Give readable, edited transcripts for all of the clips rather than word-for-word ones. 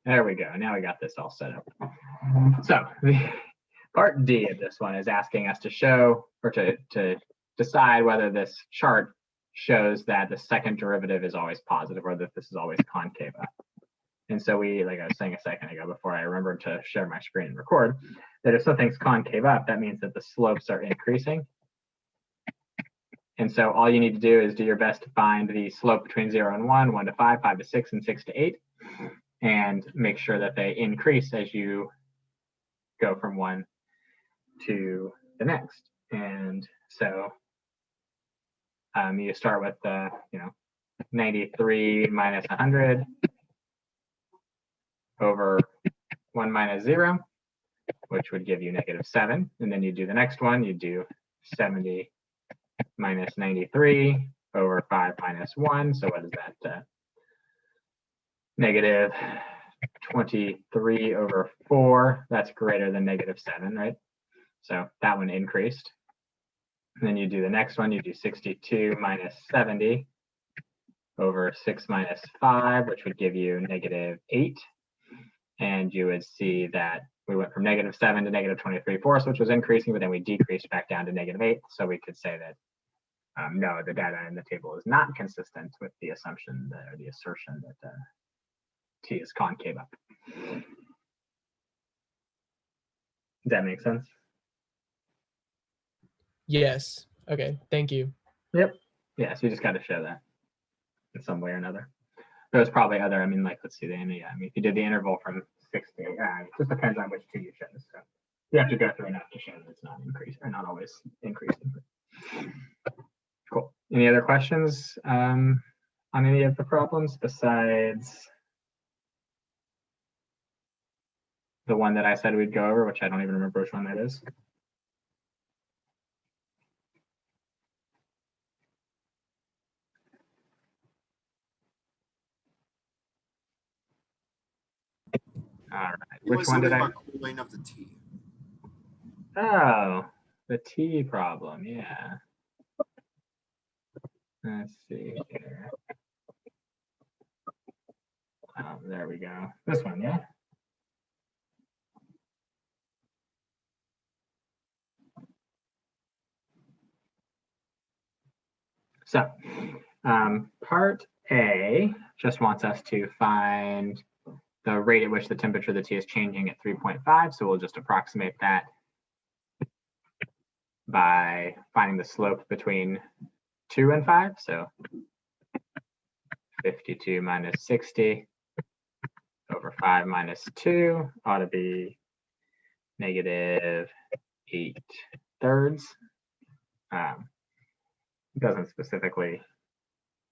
There we go. Now we got this all set up. So part D of this one is asking us to show or to decide whether this chart shows that the second derivative is always positive or that this is always concave up. And so we, like I was saying a second ago before I remembered to share my screen and record, that if something's concave up, that means that the slopes are increasing. And so all you need to do is do your best to find the slope between 0 and 1, 1 to 5, 5 to 6, and 6 to 8, and make sure that they increase as you go from one to the next. And so you start with the 93 minus 100 over 1 minus 0, which would give you -7. And then you do the next one, you do 70 minus 93 over 5 minus 1. So what is that? Negative 23 over 4. That's greater than -7, right? So that one increased. And then you do the next one, you do 62 minus 70 over 6 minus 5, which would give you -8. And you would see that we went from -7 to -23/4, which was increasing, but then we decreased back down to -8. So we could say that no, the data in the table is not consistent with the assumption or the assertion that T is concave up. Does that make sense? Yes. Okay. Thank you. Yep. Yeah. So you just got to show that in some way or another. There's probably other. I mean, like let's see. If you did the interval from 6 to 8, it just depends on which T you chose. So you have to go through enough to show that it's not increasing or not always increasing. Cool. Any other questions on any of the problems besides the one that I said we'd go over, which I don't even remember which one that is? All right. Which one did I? Cooling of the T. Oh, the T problem. Yeah. Let's see here. Oh, there we go. This one, yeah. So part A just wants us to find the rate at which the temperature of the T is changing at 3.5. So we'll just approximate that by finding the slope between 2 and 5. So 52 minus 60 over 5 minus 2 ought to be -8/3. It doesn't specifically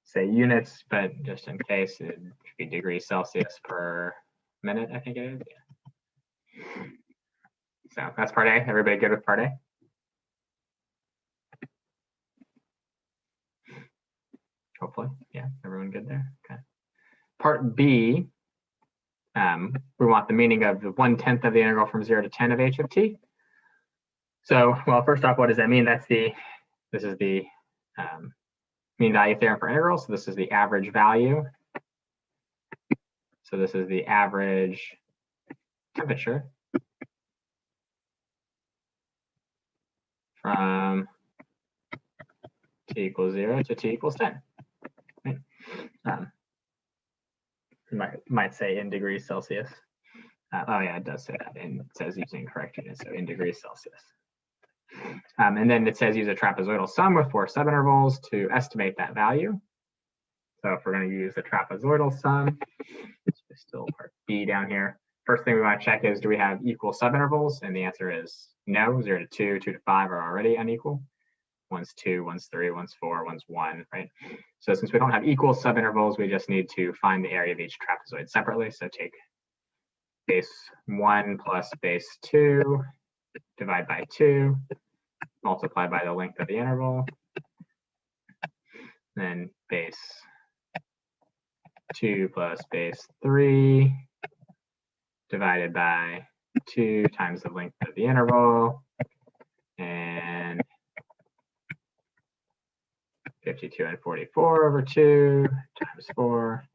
say units, but just in case, it should be degrees Celsius per minute, I think it is. Yeah. So that's part A. Everybody good with part A? Hopefully, yeah, everyone good there? Okay. Part B, we want the meaning of the 1/10 of the integral from 0 to 10 of h of t. So, well, first off, what does that mean? This is the mean value theorem for integrals. So this is the average value. So this is the average temperature from t equals 0 to t equals 10. Right? Might say in degrees Celsius. Oh yeah, it does say that, and it says using correct units, so in degrees Celsius. And then it says use a trapezoidal sum with 4 subintervals to estimate that value. So if we're going to use the trapezoidal sum, it's still part B down here. First thing we want to check is, do we have equal subintervals? And the answer is no. 0 to 2, 2 to 5 are already unequal. One's 2, one's 3, one's 4, one's 1, right? So since we don't have equal subintervals, we just need to find the area of each trapezoid separately. So take base 1 plus base 2, divide by 2, multiply by the length of the interval, then base 2 plus base 3 divided by 2 times the length of the interval, and 52 and 44 over 2 times 4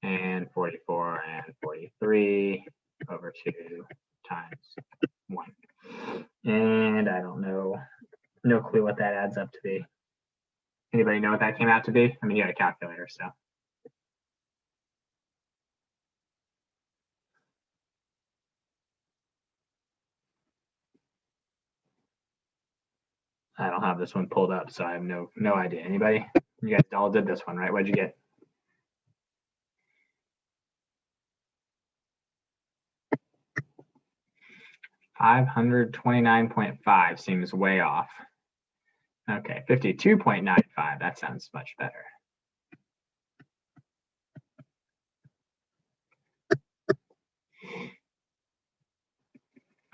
and 44 and 43 over 2 times 1. And I don't know, no clue what that adds up to be. Anybody know what that came out to be? I mean, you had a calculator, so. I don't have this one pulled up, so I have no idea. Anybody? You guys all did this one, right? What'd you get? $529.5 seems way off. Okay, 52.95. That sounds much better.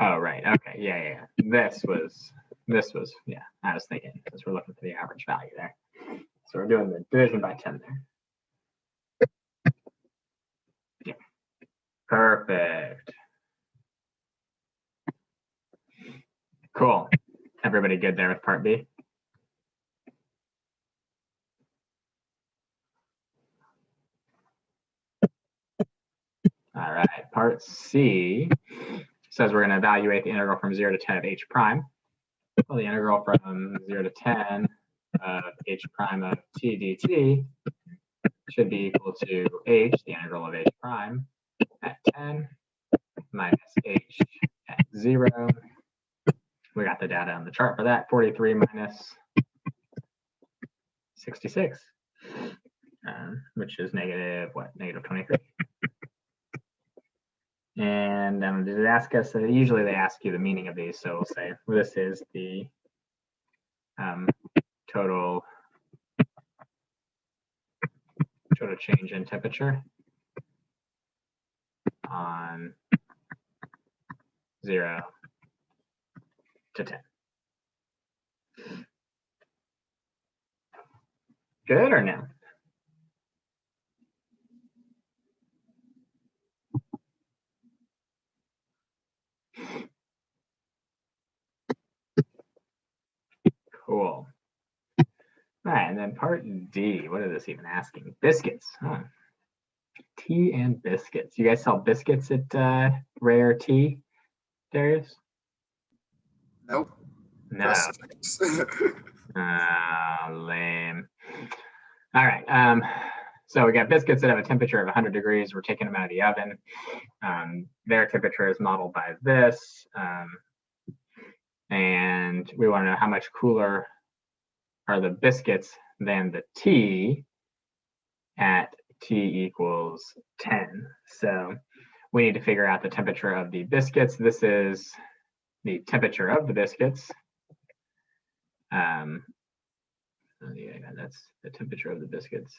Oh, right. Okay. Yeah. This was, yeah, I was thinking, because we're looking for the average value there. So we're doing the division by 10 there. Yeah. Perfect. Cool. Everybody good there with part B? All right. Part C says we're going to evaluate the integral from 0 to 10 of h prime. Well, the integral from 0 to 10 of h prime of t dt should be equal to h, the integral of h prime, at 10 minus h at 0. We got the data on the chart for that, 43 minus 66, which is negative, what, negative 23. And did it ask us, usually they ask you the meaning of these, so we'll say this is the total change in temperature on 0 to 10. Good or no? Cool. All right, and then part D, what is this even asking? Biscuits. Huh. Tea and biscuits. You guys sell biscuits at Rare Tea, Darius? Nope. No. Lame. All right. So we got biscuits that have a temperature of 100 degrees. We're taking them out of the oven. Their temperature is modeled by this. And we want to know how much cooler are the biscuits than the tea at t equals 10. So we need to figure out the temperature of the biscuits. This is the temperature of the biscuits. That's the temperature of the biscuits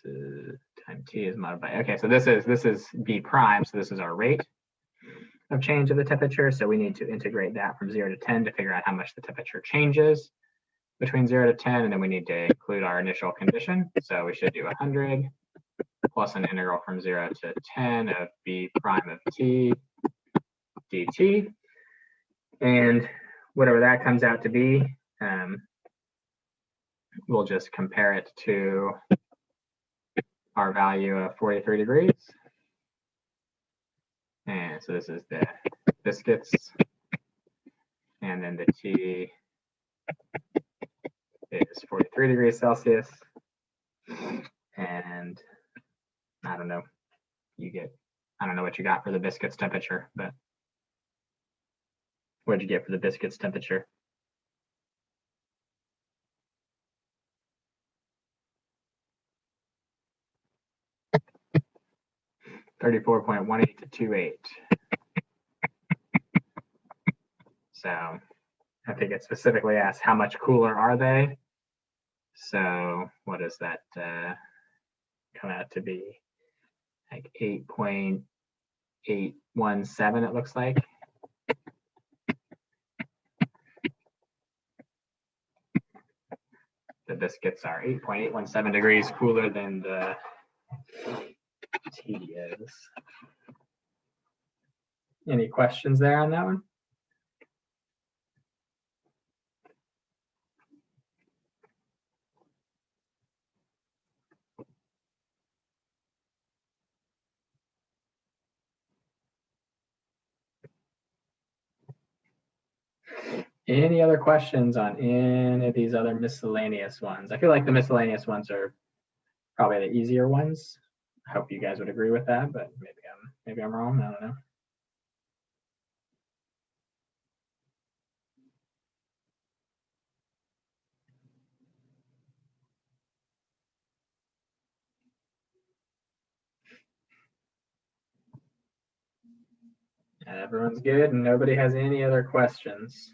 time t is modified. Okay, so this is b prime. So this is our rate of change of the temperature. So we need to integrate that from 0 to 10 to figure out how much the temperature changes between 0 to 10, and then we need to include our initial condition. So we should do 100 plus an integral from 0 to 10 of b prime of t dt, and whatever that comes out to be, we'll just compare it to our value of 43 degrees. And so this is the biscuits, and then the T is 43 degrees Celsius. And I don't know, I don't know what you got for the biscuits temperature, but what'd you get for the biscuits temperature? $34.18 to 28. So I think it specifically asks how much cooler are they. So what does that come out to be? Like 8.817, it looks like. The biscuits are 8.817 degrees cooler than the tea is. Any questions there on that one? Any other questions on any of these other miscellaneous ones? I feel like the miscellaneous ones are probably the easier ones. I hope you guys would agree with that, but maybe I'm wrong. I don't know. Everyone's good and nobody has any other questions.